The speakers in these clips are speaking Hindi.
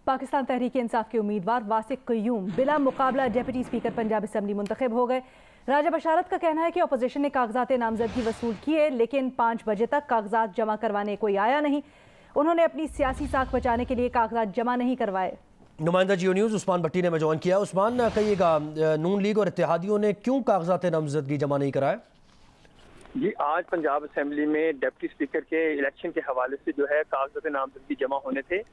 पाकिस्तान तहरीक इंसाफ के उम्मीदवार वासिक क़य्यूम बिला मुकाबला डिप्टी स्पीकर पंजाब असम्बली मुंतखब हो गए। राजा बशारत का कहना है कि अपोजिशन ने कागजात नामजदगी वसूल किए, लेकिन 5 बजे तक कागजात जमा करवाने कोई आया नहीं। उन्होंने अपनी सियासी साख बचाने के लिए कागजात जमा नहीं करवाए। नुमाइंदा जियो न्यूज़ उस्मान भट्टी ने ज्वाइन किया। उस्मान, कहिएगा, नून लीग और इत्तेहादियों ने क्यों कागजात नामजदगी जमा नहीं कराए? जी, आज पंजाब असेंबली में डिप्टी स्पीकर के इलेक्शन के हवाले से जो है कागजात नामजदगी जमा होने थे।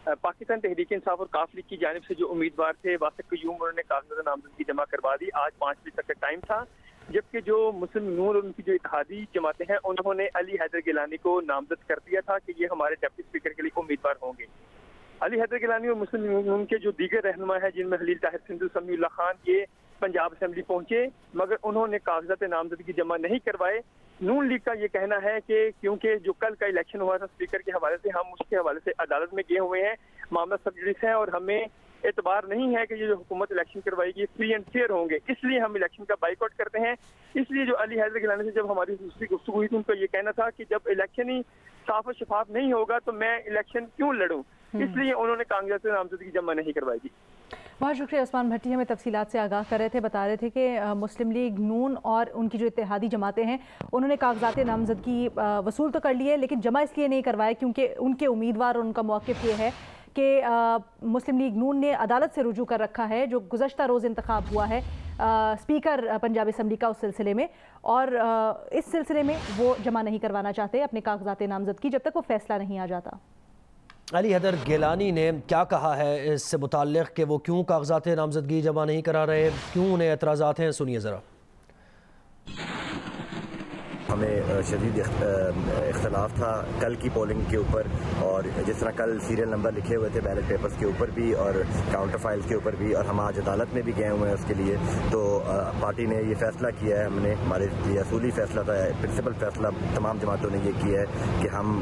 पाकिस्तान तहरीक इंसाफ और काफ लीग की जानिब से जो उम्मीदवार थे वासिक क़य्यूम, उन्होंने कागजात नामजदगी जमा करवा दी। आज 5 बजे तक का टाइम था, जबकि जो मुस्लिम नून और उनकी जो इत्तेहादी जमातें हैं उन्होंने अली हैदर गिलानी को नामजद कर दिया था कि ये हमारे डिप्टी स्पीकर के लिए उम्मीदवार होंगे। अली हैदर गिलानी और मुस्लिम नून के जो दीगर रहनुमा है, जिनमें खलील ताहिर सिंधु, समीउल्लाह खान, ये पंजाब असेंबली पहुंचे, मगर उन्होंने कागजात नामजदगी जमा नहीं करवाए। नून लीग का ये कहना है कि क्योंकि जो कल का इलेक्शन हुआ था स्पीकर के हवाले से, हम उसके हवाले से अदालत में गए हुए हैं, मामला सब जुडिस है और हमें एतबार नहीं है कि ये जो हुकूमत इलेक्शन करवाएगी फ्री एंड फेयर होंगे, इसलिए हम इलेक्शन का बाइकआउट करते हैं। इसलिए जो अली हैदर गिलानी से जब हमारी दूसरी गुफ्तगू हुई थी, उनका ये कहना था कि जब इलेक्शन ही साफ और शफाफ नहीं होगा तो मैं इलेक्शन क्यों लड़ूं, इसलिए उन्होंने कागजात नामजदगी जमा नहीं करवाई थी। बहुत शुक्रिया उस्मान भट्टी, हमें तफसीलात से आगाह कर रहे थे। बता रहे थे कि मुस्लिम लीग नून और उनकी जो इत्तेहादी जमातें हैं उन्होंने कागजात नामजदगी वसूल तो कर लिए, लेकिन जमा इसलिए नहीं करवाए क्योंकि उनके उम्मीदवार और उनका मौक़िफ़ ये है कि मुस्लिम लीग नून ने अदालत से रुजू कर रखा है जो गुज़श्ता रोज़ इंतखाब हुआ है स्पीकर पंजाब असम्बली का, उस सिलसिले में, और इस सिलसिले में वो जमा नहीं करवाना चाहते अपने कागजात नामजदगी जब तक वो फैसला नहीं आ जाता। अली हैदर गिलानी ने क्या कहा है इससे मुताल्लिक़ कि वो क्यों कागजात नामजदगी जमा नहीं करा रहे, क्यों उन्हें एतराज़ात हैं, सुनिए ज़रा। हमें शदीद इख्तलाफ था कल की पोलिंग के ऊपर, और जिस तरह कल सीरियल नंबर लिखे हुए थे बैलेट पेपर्स के ऊपर भी और काउंटर फाइल्स के ऊपर भी, और हम आज अदालत में भी गए हुए हैं उसके लिए। तो पार्टी ने ये फैसला किया है, हमने हमारे लिए असूली फैसला था, प्रिंसिपल फैसला तमाम जमातों ने ये किया है कि हम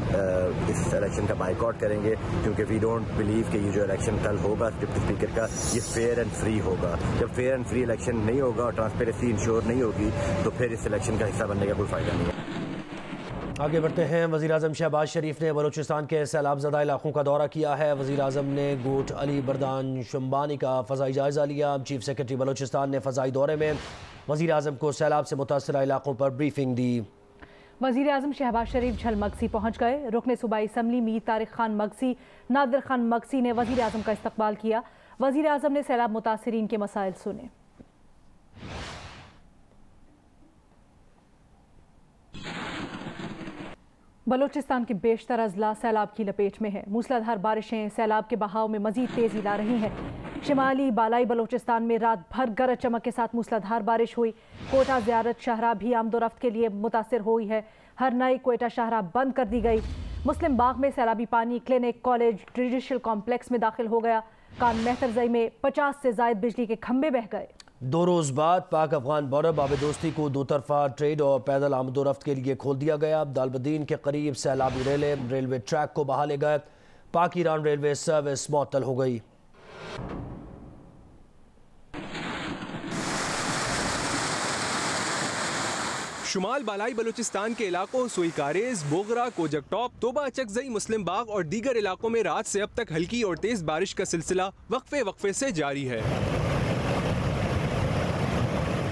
इस इलेक्शन का बाइकआउट करेंगे, क्योंकि वी डोंट बिलीव कि ये जो इलेक्शन कल होगा डिप्टी स्पीकर का, ये फेयर एंड फ्री होगा। जब फेयर एंड फ्री इलेक्शन नहीं होगा और ट्रांसपेरेंसी इंश्योर नहीं होगी तो फिर इस इलेक्शन का हिस्सा बनने का कोई फ़ायदा नहीं है। आगे बढ़ते हैं। वज़ीर आज़म शहबाज शरीफ ने बलूचिस्तान के सैलाब ज़दा इलाकों का दौरा किया है। वज़ीर आज़म ने गोट अली बरदान शुम्बानी का फ़ज़ाई जायज़ा लिया। चीफ सेक्रेटरी बलूचिस्तान ने फ़ज़ाई दौरे में वज़ीर आज़म को सैलाब से मुतासरा इलाकों पर ब्रीफिंग दी। वज़ीर आज़म शहबाज शरीफ झलमगसी पहुँच गए। रुकन सूबाई असम्बली मीर तारिक खान मगसी, नादिर खान मगसी ने वज़ीर आज़म का इस्तकबाल किया। वज़ीर आज़म ने सैलाब मुतासरीन के मसाइल सुने। बलूचिस्तान के बेशतर अजला सैलाब की लपेट में है। मूसलाधार बारिशें सैलाब के बहाव में मजीद तेजी ला रही हैं। शिमाली बालाई बलूचिस्तान में रात भर गरज चमक के साथ मूसलाधार बारिश हुई। कोटा ज़ियारत शाहरा भी आमदोरफ्त के लिए मुतासर हुई है। हर नई कोयटा शाहरा बंद कर दी गई। मुस्लिम बाग में सैलाबी पानी क्लिनिक, कॉलेज, जुडिशल कॉम्प्लेक्स में दाखिल हो गया। कान मेहतरजई में 50 से ज़ायद बिजली के खंभे बह गए। 2 रोज़ बाद पाक अफगान बॉर्डर बाब दोस्ती को दो तरफा ट्रेड और पैदल आमदोरफ्त के लिए खोल दिया गया। दालबदीन के करीब सैलाबी रेलवे ट्रैक को बहा ले गए। पाक ईरान रेलवे सर्विस मुअत्तल हो गई। शुमाल बालाई बलूचिस्तान के इलाकों सुईकारेज, बोगरा, कोजक टॉप, तोबा चकजई, मुस्लिम बाग और दीगर इलाकों में रात से अब तक हल्की और तेज बारिश का सिलसिला वक्फे से जारी है।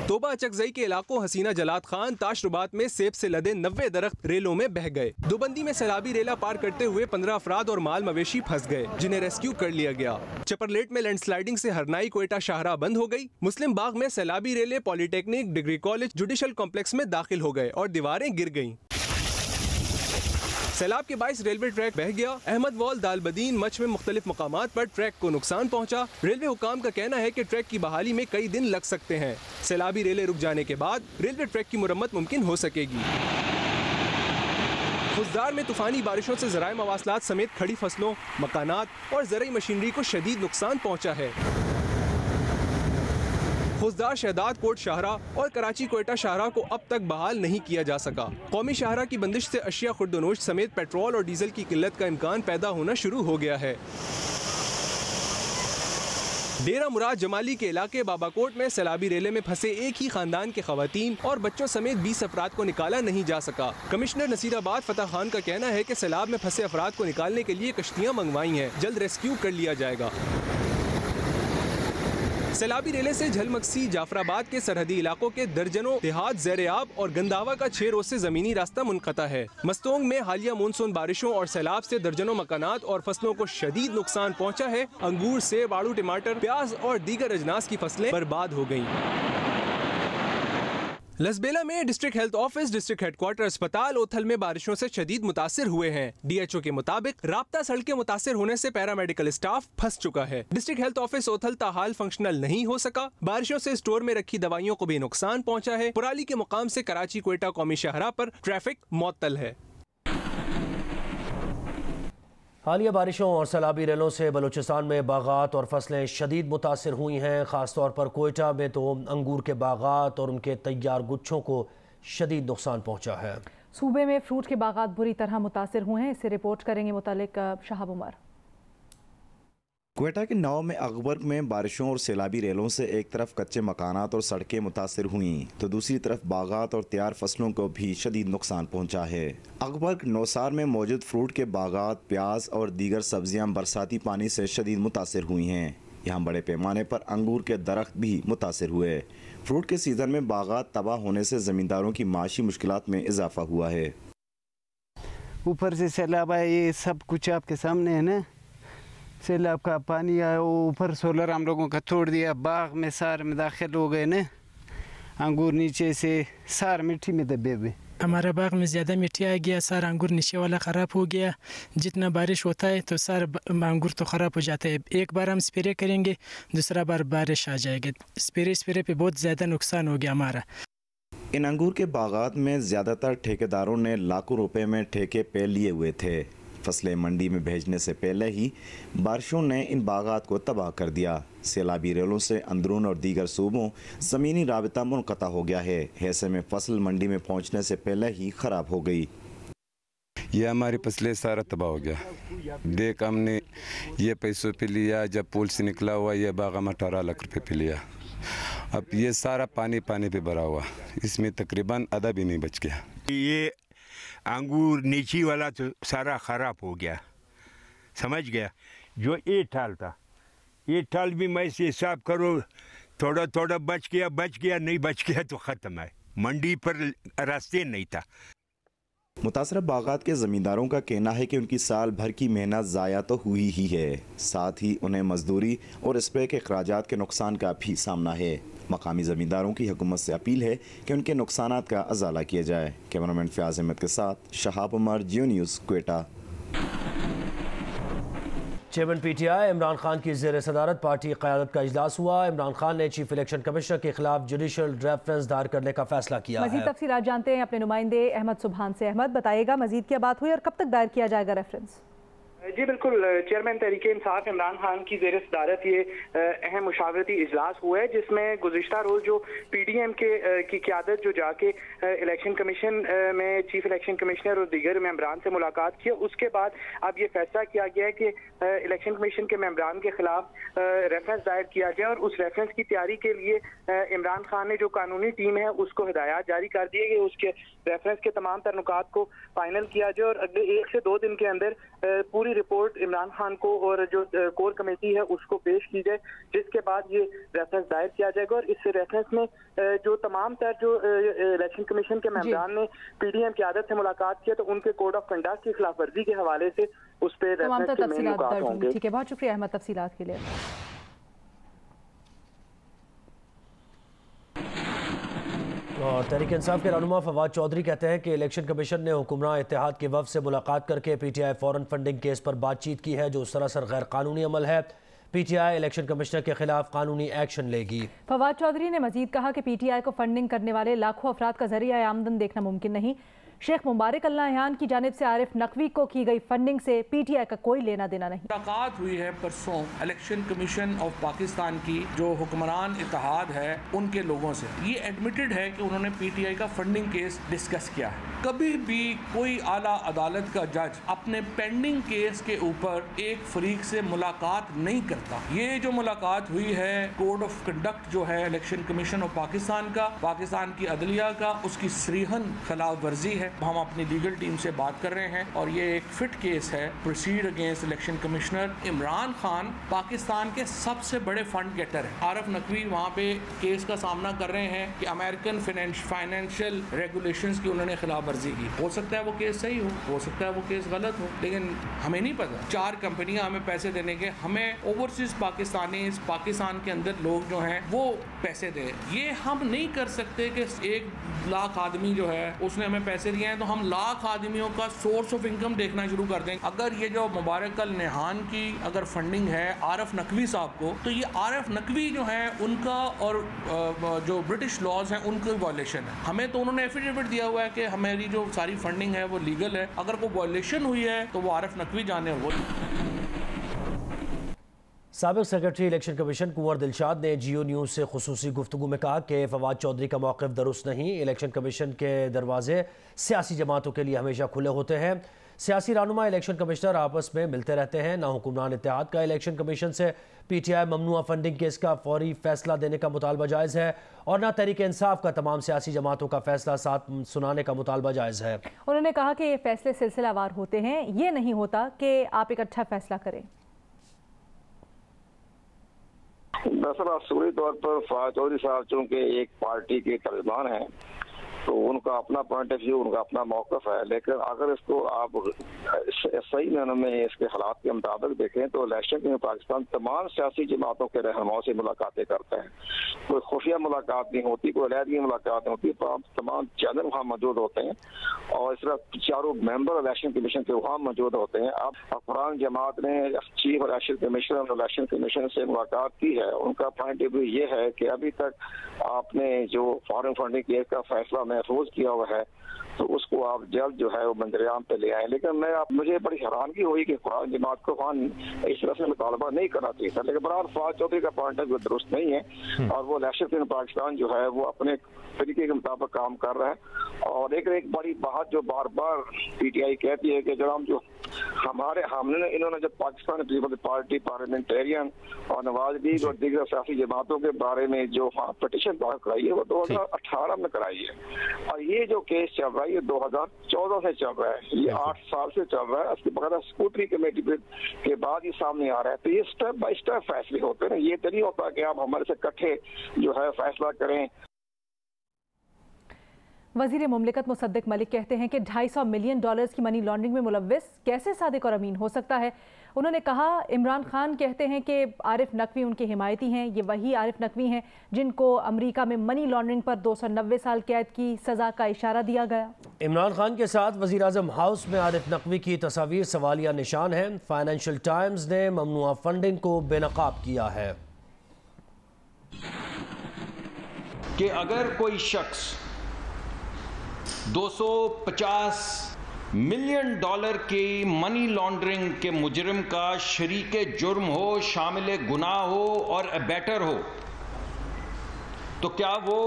तोबा चकजई के इलाकों हसीना जलात खान, ताशरुबात में सेब से लदे 90 दरख्त रेलों में बह गए। दोबंदी में सैलाबी रेला पार करते हुए 15 अफराद और माल मवेशी फंस गए, जिन्हें रेस्क्यू कर लिया गया। चपरलेट में लैंडस्लाइडिंग से हरनाई कोयटा शाहरा बंद हो गई। मुस्लिम बाग में सैलाबी रेले polytechnic, degree college, judicial complex में दाखिल हो गए और दीवारें गिर गईं। सैलाब के बाइस रेलवे ट्रैक बह गया। अहमद वॉल, दालबदीन, मच में मुख्तलिफ मकामात पर ट्रैक को नुकसान पहुंचा। रेलवे हुकाम का कहना है कि ट्रैक की बहाली में कई दिन लग सकते हैं। सैलाबी रेले रुक जाने के बाद रेलवे ट्रैक की मुरम्मत मुमकिन हो सकेगी। खुजदार में तूफानी बारिशों से ज़राए मवासलात समेत खड़ी फसलों, मकानात और ज़रूरी मशीनरी को शदीद नुकसान पहुंचा है। खुजदार शहदाद कोट शाहरा और कराची कोयटा शाहरा को अब तक बहाल नहीं किया जा सका। कौमी शाहरा की बंदिश से अशिया खुर्दनोश समेत पेट्रोल और डीजल की किल्लत का इम्कान पैदा होना शुरू हो गया है। डेरा मुराद जमाली के इलाके बाबाकोट में सैलाबी रेले में फंसे एक ही खानदान के खवातीन और बच्चों समेत 20 अफराद को निकाला नहीं जा सका। कमिश्नर नसीराबाद फतह खान का कहना है कि सैलाब में फंसे अफराद को निकालने के लिए कश्तियां मंगवाई हैं, जल्द रेस्क्यू कर लिया जाएगा। सैलाबी रेले से झलमक्सी जाफराबाद के सरहदी इलाकों के दर्जनों देहात ज़ेर-ए-आब और गंदावा का 6 रोज से जमीनी रास्ता मुनक़ता है। मस्तोंग में हालिया मानसून बारिशों और सैलाब से दर्जनों मकानात और फसलों को शदीद नुकसान पहुंचा है। अंगूर, सेब, आड़ू, टमाटर, प्याज और दीगर अजनास की फसलें बर्बाद हो गयी। लसबेला में district health office, district headquarter अस्पताल ओथल में बारिशों से शदीद मुतासिर हुए हैं। DHO के मुताबिक राब्ता सड़कें मुतासिर होने से पैरामेडिकल स्टाफ फंस चुका है। डिस्ट्रिक्ट हेल्थ ऑफिस ओथल ताहाल फंक्शनल नहीं हो सका। बारिशों से स्टोर में रखी दवाइयों को भी नुकसान पहुंचा है। पुराली के मुकाम से कराची कोयटा कौमी शाहराह पर ट्रैफिक मुअत्तल है। हालिया बारिशों और सैलाबी रेलों से बलूचिस्तान में बागात और फसलें शदीद मुतासिर हुई हैं। ख़ासतौर पर कोयटा में तो अंगूर के बागात और उनके तैयार गुच्छों को शदीद नुकसान पहुंचा है। सूबे में फ्रूट के बागात बुरी तरह मुतासिर हुए हैं। इससे रिपोर्ट करेंगे मुतालिक शहाब उमर। कोयटा के नौ में अकबर्ग में बारिशों और सैलाबी रेलों से एक तरफ कच्चे मकानात और सड़कें मुतासिर हुईं तो दूसरी तरफ बागात और तैयार फसलों को भी शदीद नुकसान पहुंचा है। अकबर्ग नौसार में मौजूद फ्रूट के बागात, प्याज और दीगर सब्जियां बरसाती पानी से शदीद मुतासिर हुई हैं। यहाँ बड़े पैमाने पर अंगूर के दरख्त भी मुतासिर हुए। फ्रूट के सीज़न में बागात तबाह होने से ज़मींदारों की माशी मुश्किलात में इजाफा हुआ है। ऊपर से सैलाब आया, ये सब कुछ आपके सामने है ना। सैलाब का पानी आया, ऊपर सोलर हम लोगों का तोड़ दिया, बाग में सार में दाखिल हो गए ना। अंगूर नीचे से सार मिट्टी में दबे हुए। हमारा बाग में ज़्यादा मिट्टी आ गया, सारा अंगूर नीचे वाला ख़राब हो गया। जितना बारिश होता है तो सारा अंगूर तो ख़राब हो जाता है। एक बार हम स्प्रे करेंगे, दूसरा बार बारिश आ जाएगी। स्प्रे पे बहुत ज़्यादा नुकसान हो गया हमारा। इन अंगूर के बागात में ज़्यादातर ठेकेदारों ने लाखों रुपए में ठेके पे लिए हुए थे। फसलें मंडी में भेजने से पहले ही बारिशों ने इन बागात को तबाह कर दिया। सैलाबी रेलों से अंदरून और दीगर सूबों ज़मीनी राबिता मुनक़ता हो गया है। ऐसे में फसल मंडी में पहुंचने से पहले ही ख़राब हो गई। ये हमारी फसलें सारा तबाह हो गया। देख हमने ये पैसों पे लिया, जब पुल से निकला हुआ ये बाग हम 18 लाख रुपये पे लिया। अब ये सारा पानी पे भरा हुआ, इसमें तकरीबन आधा भी नहीं बच गया। ये अंगूर नीची वाला तो सारा ख़राब हो गया, समझ गया। जो ये ठाल था, ये ठाल भी मैं से हिसाब करो, थोड़ा थोड़ा बच गया, नहीं बच गया तो ख़त्म है। मंडी पर रास्ते नहीं था। मुतासरा बागात के ज़मींदारों का कहना है कि उनकी साल भर की मेहनत ज़ाया तो हुई ही है, साथ ही उन्हें मजदूरी और स्प्रे के अखराजात के नुकसान का भी सामना है। मकामी ज़मींदारों की हुकूमत से अपील है कि उनके नुकसानात का अजाला किया जाए। कैमरामैन फ़याज़ अहमद के साथ शहाब उमर, जियो न्यूज़, कोयटा। चेयरमैन PTI इमरान खान की ज़ेर सदारत पार्टी क़यादत का इजलास हुआ। इमरान खान ने चीफ इलेक्शन कमिश्नर के खिलाफ जुडिशल रेफरेंस दायर करने का फैसला किया। मज़ीद तफसीलात जानते हैं अपने नुमाइंदे अहमद सुबहान से। अहमद, बताइएगा मज़ीद क्या बात हुई और कब तक दायर किया जाएगा रेफरेंस? जी बिल्कुल, चेयरमैन तहरीके इंसाफ इमरान खान की ज़ेर सदारत ये अहम मुशावरती इजलास हुआ है, जिसमें गुज़िश्ता रोज़ जो PDM की क़यादत जो जाके इलेक्शन कमीशन में चीफ इलेक्शन कमिश्नर और दीगर मेंबरान से मुलाकात की, उसके बाद अब ये फैसला किया गया है कि इलेक्शन कमीशन के मेंबरान के खिलाफ रेफरेंस दायर किया जाए। और उस रेफरेंस की तैयारी के लिए इमरान खान ने जो कानूनी टीम है उसको हिदायत जारी कर दी है कि उसके रेफरेंस के तमाम तनुकात को फाइनल किया जाए और अगले 1 से 2 दिन के अंदर पूरी रिपोर्ट इमरान खान को और जो कोर कमेटी है उसको पेश की जाए, जिसके बाद ये रेफरेंस दायर किया जाएगा। और इस रेफरेंस में जो तमाम तर जो इलेक्शन कमीशन के मेंबरान ने PDM की आदत से मुलाकात किया तो उनके कोड ऑफ कंडक्ट की खिलाफ वर्जी के हवाले से उस पर रेफरेंस के मेन नुकात होंगे। ठीक है, बहुत शुक्रिया अहमद तफसीलात के लिए। और तहरीक इंसाफ के रहनुमा फवाद चौधरी कहते हैं कि इलेक्शन कमीशन ने हुक्मरान इत्तेहाद के वफ़द से मुलाकात करके PTI फॉरेन फंडिंग केस पर बातचीत की है, जो सरासर गैर कानूनी अमल है। PTI इलेक्शन कमिश्नर के खिलाफ कानूनी एक्शन लेगी। फवाद चौधरी ने मजीद कहा कि PTI को फंडिंग करने वाले लाखों अफराद का जरिया आमदन देखना मुमकिन नहीं। शेख मुबारक अल नहयान की जानिब से आरिफ नकवी को की गई फंडिंग से PTI का कोई लेना देना नहीं। मुलाकात हुई है परसों इलेक्शन कमीशन ऑफ पाकिस्तान की जो हुक्मरान इत्तेहाद है उनके लोगों से। ये एडमिटेड है कि उन्होंने PTI का फंडिंग केस डिस्कस किया है। कभी भी कोई आला अदालत का जज अपने पेंडिंग केस के ऊपर एक फरीक से मुलाकात नहीं करता। ये जो मुलाकात हुई है कोड ऑफ कंडक्ट जो है इलेक्शन कमीशन ऑफ पाकिस्तान का, पाकिस्तान की अदलिया का, उसकी सरीहन खिलाफ वर्जी है। हम अपनी लीगल टीम से बात कर रहे हैं और ये एक फिट केस है proceed against election commissioner. Imran Khan Pakistan के सबसे बड़े फंड गेटर है। आरिफ नकवी वहाँ पे केस का सामना कर रहे हैं कि अमेरिकन फाइनेंशियल रेगुलेशंस की उन्होंने खिलाफ वर्जी की। हो सकता है वो केस सही हो सकता है वो केस गलत हो, लेकिन हमें नहीं पता। 4 कंपनियां हमें पैसे देने के, हमें ओवरसीज पाकिस्तानी पाकिस्तान के अंदर लोग जो हैं वो पैसे दे। ये हम नहीं कर सकते कि 1 लाख आदमी जो है उसने हमें पैसे दिए हैं तो हम लाख आदमियों का सोर्स ऑफ इनकम देखना शुरू कर देंगे। अगर ये जो मुबारक अल नेहान की अगर फंडिंग है आरिफ नकवी साहब को, तो ये आरिफ नकवी जो है उनका और जो ब्रिटिश लॉज हैं उनका वायलेशन है। हमें तो उन्होंने एफिडेविट दिया हुआ है कि हमारी जो सारी फंडिंग है वो लीगल है। अगर कोई वायलेशन हुई है तो वो आरिफ नकवी जाने। वो साबिक सेक्रेटरी इलेक्शन कमीशन कुंवर दिलशाद ने जियो न्यूज़ से खुसूसी गुफ्तगू में कहा कि फवाद चौधरी का मौक़िफ़ दुरुस्त नहीं। इलेक्शन कमीशन के दरवाजे सियासी जमातों के लिए हमेशा खुले होते हैं। सियासी रहनुमा इलेक्शन कमिश्नर आपस में मिलते रहते हैं। ना हुक्मरान इत्तेहाद का इलेक्शन कमीशन से PTI ममनुआ फंडिंग केस का फौरी फैसला देने का मुतालबा जायज़ है और ना तहरीक इंसाफ का तमाम सियासी जमातों का फैसला साथ सुनाने का मुतालबा जायज़ है। उन्होंने कहा कि ये फैसले सिलसिलावार होते हैं, ये नहीं होता कि आप एक अच्छा फैसला करें। दरअसल असूली तौर पर फवाद चौधरी साहब चूँकि एक पार्टी के तर्जमान हैं तो उनका अपना पॉइंट ऑफ व्यू, उनका अपना मौक़िफ़ है। लेकिन अगर इसको आप सही मायने में इसके हालात के मुताबिक देखें तो इलेक्शन में पाकिस्तान तमाम सियासी जमातों के रहनुमाओं से मुलाकातें करते हैं। कोई खुफिया मुलाकात नहीं होती, कोई अलहदगी मुलाकात नहीं होती, तमाम चैनल वहाँ मौजूद होते हैं और इस तरह 4 मेंबर इलेक्शन कमीशन के वहाँ मौजूद होते हैं। अब हुक्मरान जमात ने चीफ इलेक्शन कमीशनर और इलेक्शन कमीशन से मुलाकात की है। उनका पॉइंट ऑफ व्यू ये है कि अभी तक आपने जो फॉरेन फंडिंग केस का फैसला महफूज किया हुआ है तो उसको आप जल्द जो है वो मंजरेआम पे ले आए। लेकिन मुझे बड़ी हैरानगी हुई कि कुरान जमात को इस तरह से मुतालबा नहीं करना चाहिए था। लेकिन बहरहाल फवाद चौधरी का पॉइंट ऑफ व्यू दुरुस्त नहीं है और वो इलेक्शन में पाकिस्तान जो है वो अपने तरीके के मुताबिक काम कर रहा है। और एक बड़ी बात जो बार बार PTI कहती है कि जब हम जो इन्होंने जब पाकिस्तान पीपल्स पार्टी पार्लियामेंटेरियन और नवाज लीग और दीगर सियासी जमातों के बारे में जो पटिशन दाखिल कराई है वो 2018 में कराई है और ये जो केस चल रहा है ये 2014 से चल रहा है, ये 8 साल से चल रहा है। उसके बगैर स्कूटनी कमेटी के बाद ही सामने आ रहा है। तो ये स्टेप बाय स्टेप फैसले होते हैं, ये तो नहीं होता कि आप हमारे से इकट्ठे जो है फैसला करें। वज़ीर मुमलिकत मुसद्दिक मलिक कहते हैं कि $250 मिलियन की मनी लॉन्ड्रिंग में मुलव्विस कैसे सादिक और अमीन हो सकता है। उन्होंने कहा इमरान खान कहते हैं कि आरिफ नकवी उनके हिमायती हैं। ये वही आरिफ नकवी हैं जिनको अमेरिका में मनी लॉन्ड्रिंग पर 290 साल कैद की सज़ा का इशारा दिया गया। इमरान खान के साथ वज़ीर आज़म हाउस में आरिफ नकवी की तस्वीर सवालिया निशान है। फाइनेंशियल टाइम्स ने ममनुआ फंडिंग को बेनकाब किया है कि अगर कोई शख्स $250 मिलियन की मनी लॉन्ड्रिंग के मुजरिम का शरीके जुर्म हो, शामिल गुनाह हो और अबैटर हो तो क्या वो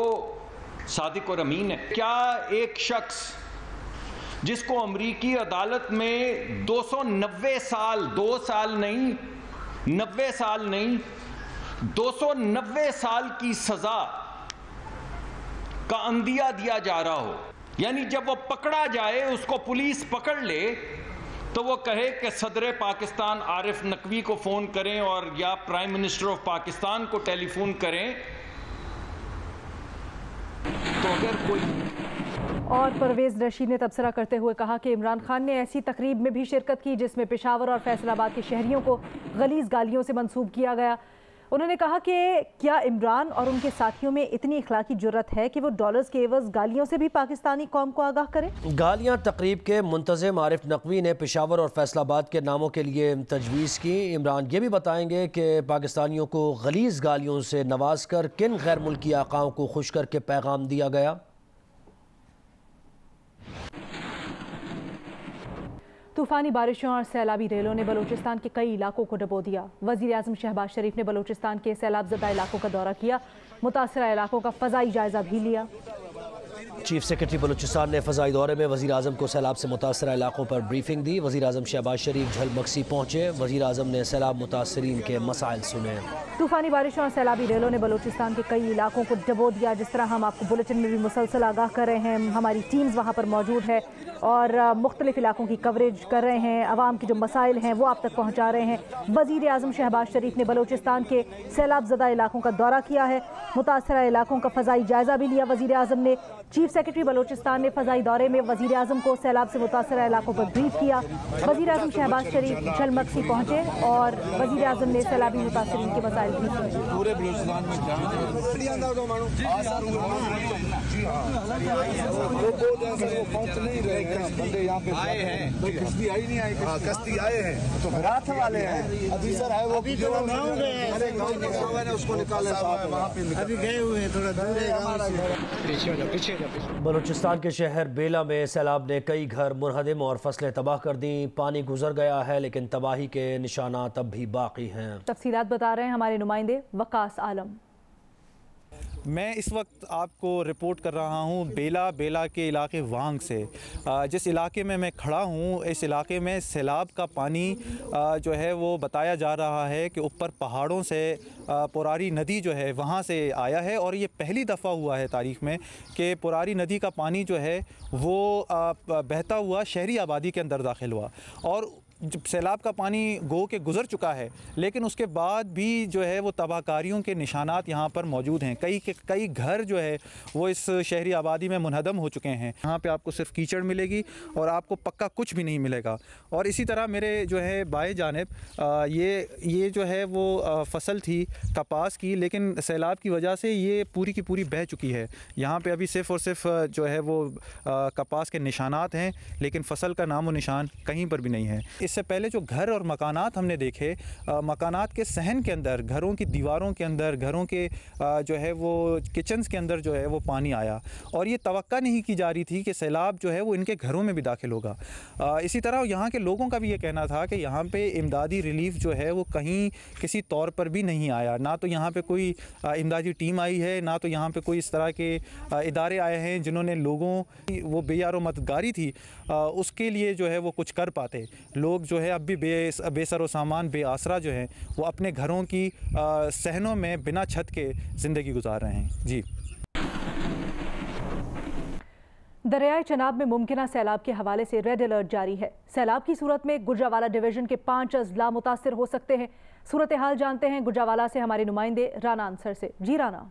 सादिक और अमीन है? क्या एक शख्स जिसको अमरीकी अदालत में 290 साल, 2 साल नहीं, 90 साल नहीं, 290 साल की सजा का अंदिया दिया जा रहा हो, यानी जब वो पकड़ा जाए, उसको पुलिस पकड़ ले तो वो कहे कि सदर पाकिस्तान आरिफ नकवी को फोन करें और या प्राइम मिनिस्टर ऑफ पाकिस्तान को टेलीफोन करें, तो अगर कोई। और परवेज रशीद ने तबसरा करते हुए कहा कि इमरान खान ने ऐसी तकरीब में भी शिरकत की जिसमें पेशावर और फैसलाबाद के शहरियों को गलीज गालियों से मंसूब किया गया। उन्होंने कहा कि क्या इमरान और उनके साथियों में इतनी इखलाकी जुर्रत है कि वो डॉलर्स के एवज गालियों से भी पाकिस्तानी कौम को आगाह करें? गालियां तकरीब के मुंतज़िम आरिफ नकवी ने पेशावर और फैसलाबाद के नामों के लिए तजवीज़ की। इमरान ये भी बताएंगे कि पाकिस्तानियों को गलीज गालियों से नवाज कर किन गैर मुल्की आकाओं को खुश करके पैगाम दिया गया। तूफानी बारिशों और सैलाबी रेलों ने बलूचिस्तान के कई इलाकों को डुबो दिया। वज़ीर आज़म शहबाज शरीफ ने बलूचिस्तान के सैलाब ज़दा इलाकों का दौरा किया, मुतासरा इलाकों का फ़ज़ाई जायज़ा भी लिया। चीफ सेक्रेटरी बलूचिस्तान ने फ़ज़ाई दौरे में वज़ीर आज़म को सैलाब से मुतासरा इलाकों पर ब्रीफिंग दी। वज़ीर आज़म शहबाज शरीफ झलमक्सी पहुँचे। वज़ीर आज़म ने सैलाब मुतासरीन के मसाइल सुने। तूफ़ानी बारिशों और सैलाबी रेलों ने बलूचिस्तान के कई इलाकों को डबो दिया। जिस तरह हम आपको बुलेटिन में भी मुसलसल आगाह कर रहे हैं, हमारी टीम्स वहाँ पर मौजूद है और मुख्तलिफ इलाकों की कवरेज कर रहे हैं। आवाम के जो मसाइल हैं वो आप तक पहुँचा रहे हैं। वज़ीर आज़म शहबाज शरीफ ने बलूचिस्तान के सैलाब ज़दा इलाकों का दौरा किया है। मुतासरा इलाकों का फ़ज़ाई जायज़ा भी लिया वज़ीर आज़म ने। चीफ सेक्रेटरी बलूचिस्तान ने फ़ज़ाई दौरे में वज़ीर आज़म को सैलाब से मुतासरा इलाकों पर ब्रीफ किया। वज़ीर आज़म शहबाज शरीफ झलमक्सी पहुँचे और वज़ीर आज़म ने सैलाबी मुतासरीन के मसाइल भी सुने। पूरे बलूचिस्तान में कश्ती आई नहीं आई, कश्ती आए हैं तो रात वाले हैं। अभी सर है वो अभी जो गाँव गए उसको निकाले अभी गए हुए हैं, थोड़ा दूर है। पीछे बलूचिस्तान के शहर बेला में सैलाब ने कई घर मुनहदम और फसलें तबाह कर दी। पानी गुजर गया है लेकिन तबाही के निशानात अब भी बाकी हैं। तफसीलात बता रहे हैं हमारे नुमाइंदे वकास आलम। मैं इस वक्त आपको रिपोर्ट कर रहा हूँ बेला के इलाके वांग से। जिस इलाके में मैं खड़ा हूँ, इस इलाके में सैलाब का पानी जो है वो बताया जा रहा है कि ऊपर पहाड़ों से पुरारी नदी जो है वहाँ से आया है और ये पहली दफ़ा हुआ है तारीख़ में कि पुरारी नदी का पानी जो है वो बहता हुआ शहरी आबादी के अंदर दाखिल हुआ। और जब सैलाब का पानी गो के गुज़र चुका है लेकिन उसके बाद भी जो है वो तबाहकारियों के निशानात यहाँ पर मौजूद हैं। कई घर जो है वो इस शहरी आबादी में मुनहदम हो चुके हैं। यहाँ पे आपको सिर्फ कीचड़ मिलेगी और आपको पक्का कुछ भी नहीं मिलेगा। और इसी तरह मेरे जो है बाएं जानिब ये जो है वो फसल थी कपास की, लेकिन सैलाब की वजह से ये पूरी की पूरी बह चुकी है। यहाँ पर अभी सिर्फ़ और सिर्फ जो है वो कपास के निशानात हैं लेकिन फसल का नामो निशान कहीं पर भी नहीं है। इससे पहले जो घर और मकानात हमने देखे, मकानात के सहन के अंदर, घरों की दीवारों के अंदर, घरों के जो है वो किचन्स के अंदर जो है वो पानी आया और ये तवक्का नहीं की जा रही थी कि सैलाब जो है वो इनके घरों में भी दाखिल होगा। इसी तरह यहाँ के लोगों का भी ये कहना था कि यहाँ पे इमदादी रिलीफ जो है वो कहीं किसी तौर पर भी नहीं आया। ना तो यहाँ पे कोई इमदादी टीम आई है, ना तो यहाँ पे कोई इस तरह के इदारे आए हैं जिन्होंने लोगों की वो बेयारो मददगारी थी उसके लिए जो है वो कुछ कर पाते। लोग जो है अब भी बेसरो सामान बेआसरा जो है वो अपने घरों की सहनों में बिना छत के ज़िंदगी गुजार रहे हैं। जी। दरियाए चनाब में मुमकिना सैलाब के हवाले से रेड अलर्ट जारी है। सैलाब की सूरत में गुजरावाला डिवीज़न के 5 अजला मुतासिर हो सकते हैं। सूरत हाल जानते हैं गुजरावाला से हमारे नुमाइंदे राना अंसर से। जी राना।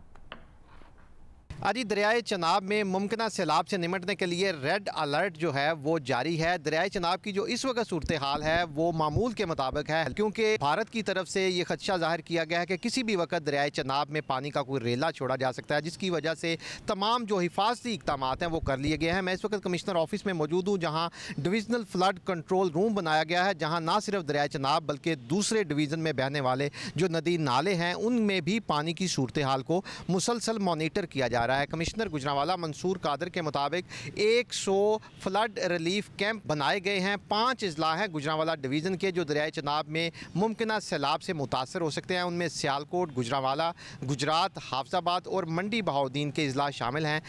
आज दरियाए चनाब में मुमकिन सैलाब से निमटने के लिए रेड अलर्ट जो है वो जारी है। दरियाए चनाब की जो इस वक्त सूरत हाल है वो मामूल के मुताबिक है, क्योंकि भारत की तरफ से ये खदशा जाहिर किया गया है कि किसी भी वक्त दरियाए चनाब में पानी का कोई रेला छोड़ा जा सकता है, जिसकी वजह से तमाम जो हिफाजती इक़दाम हैं वो कर लिए गए हैं। मैं इस वक्त कमिश्नर ऑफिस में मौजूद हूँ, जहाँ डिविजनल फ्लड कंट्रोल रूम बनाया गया है, जहाँ ना सिर्फ दरियाए चनाब बल्कि दूसरे डिवीज़न में बहने वाले जो नदी नाले हैं उनमें भी पानी की सूरत हाल को मुसलसल मॉनिटर किया जा रहा है। कमिश्नर गुजरावाला मंसूर कादर के मुताबिक 100 फ्लड रिलीफ कैंप बनाए गए हैं। 5 अजला हैं गुजरावाला डिवीज़न के जो दरियाए चनाब में मुमकिन सैलाब से मुतासर हो सकते हैं। उनमें सियालकोट, गुजरावाला, गुजरात, हाफजाबाद और मंडी बहाउद्दीन के अजला शामिल हैं।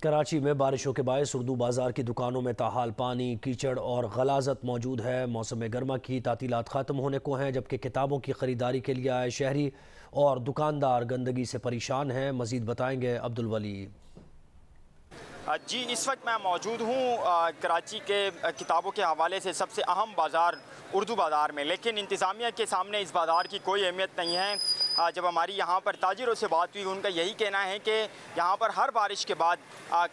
कराची में बारिशों के बायस उर्दू बाज़ार की दुकानों में ताहाल पानी, कीचड़ और गलाजत मौजूद है। मौसम गर्मा की तातीलात ख़त्म होने को हैं, जबकि किताबों की ख़रीदारी के लिए आए शहरी और दुकानदार गंदगी से परेशान हैं। मज़ीद बताएंगे अब्दुल वली। जी, इस वक्त मैं मौजूद हूँ कराची के किताबों के हवाले से सबसे अहम बाज़ार उर्दू बाज़ार में, लेकिन इंतज़ामिया के सामने इस बाज़ार की कोई अहमियत नहीं है। जब हमारी यहाँ पर ताजिरों से बात हुई, उनका यही कहना है कि यहाँ पर हर बारिश के बाद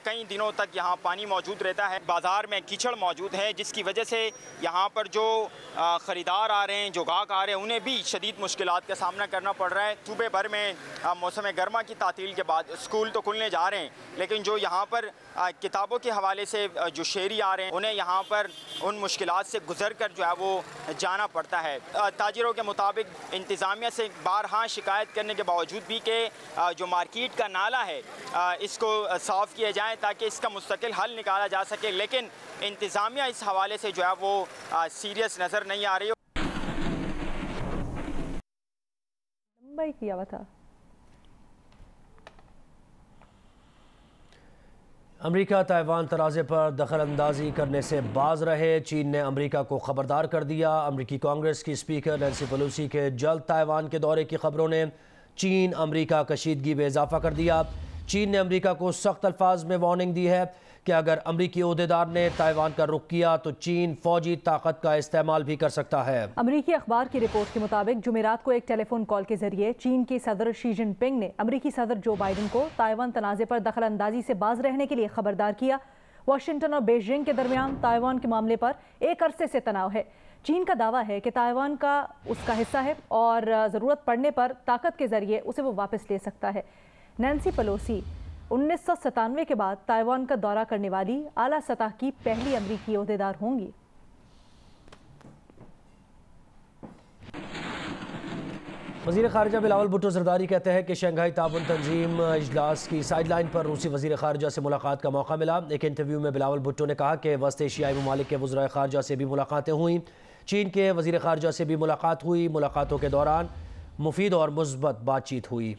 कई दिनों तक यहाँ पानी मौजूद रहता है। बाज़ार में कीचड़ मौजूद है, जिसकी वजह से यहाँ पर जो ख़रीदार आ रहे हैं, जो गाहक आ रहे हैं, उन्हें भी शदीद मुश्किलात का सामना करना पड़ रहा है। सूबे भर में मौसम गर्मा की तातील के बाद स्कूल तो खुलने जा रहे हैं, लेकिन जो यहाँ पर किताबों के हवाले से जो शहरी आ रहे हैं उन्हें यहाँ पर उन मुश्किलात से गुजर कर जो है वो जाना पड़ता है। ताजिरों के मुताबिक इंतज़ामिया से बारहा शिकायत करने के बावजूद भी कि जो मार्केट का नाला है इसको साफ़ किया जाए ताकि इसका मुस्तकिल हल निकाला जा सके, लेकिन इंतज़ामिया इस हवाले से जो है वो सीरियस नज़र नहीं आ रही। मुंबई किया हुआ था। अमेरिका ताइवान तनाज़े पर दखल अंदाजी करने से बाज रहे। चीन ने अमेरिका को खबरदार कर दिया। अमेरिकी कांग्रेस की स्पीकर नैन्सी पेलोसी के जल्द ताइवान के दौरे की खबरों ने चीन अमेरिका कशीदगी में इजाफा कर दिया। चीन ने अमेरिका को सख्त अल्फाज में वार्निंग दी है कि अगर अमरीकी ओहदेदार ने ताइवान का रुख किया तो चीन फौजी ताकत का इस्तेमाल भी कर सकता है। अमरीकी अखबार की रिपोर्ट के मुताबिक जुमेरात को एक टेलीफोन कॉल के जरिए चीन के सदर शी जिनपिंग ने अमरीकी सदर जो बाइडन को ताइवान तनाज़े पर दखल अंदाजी से बाज रहने के लिए खबरदार किया। वाशिंगटन और बीजिंग के दरमियान ताइवान के मामले पर एक अरसे से तनाव है। चीन का दावा है कि ताइवान का उसका हिस्सा है और ज़रूरत पड़ने पर ताकत के जरिए उसे वो वापस ले सकता है। नैन्सी पेलोसी 1997 के बाद ताइवान का दौरा करने वाली आला सतह की पहली अमरीकी ओहदेदार होंगी। वज़ीर ख़ारिजा बिलावल भुट्टो ज़रदारी कहते हैं कि शंघाई ताउन तंजीम इजलास की साइडलाइन पर रूसी वज़ीर ख़ारिजा से मुलाकात का मौका मिला। एक इंटरव्यू में बिलावल भुट्टो ने कहा कि वस्त एशियाई ममालिक के वज़राए ख़ारिजा से भी मुलाकातें हुई। चीन के वज़ीर ख़ारिजा से भी मुलाकात हुई। मुलाकातों के दौरान मुफीद और मुस्बत बातचीत हुई।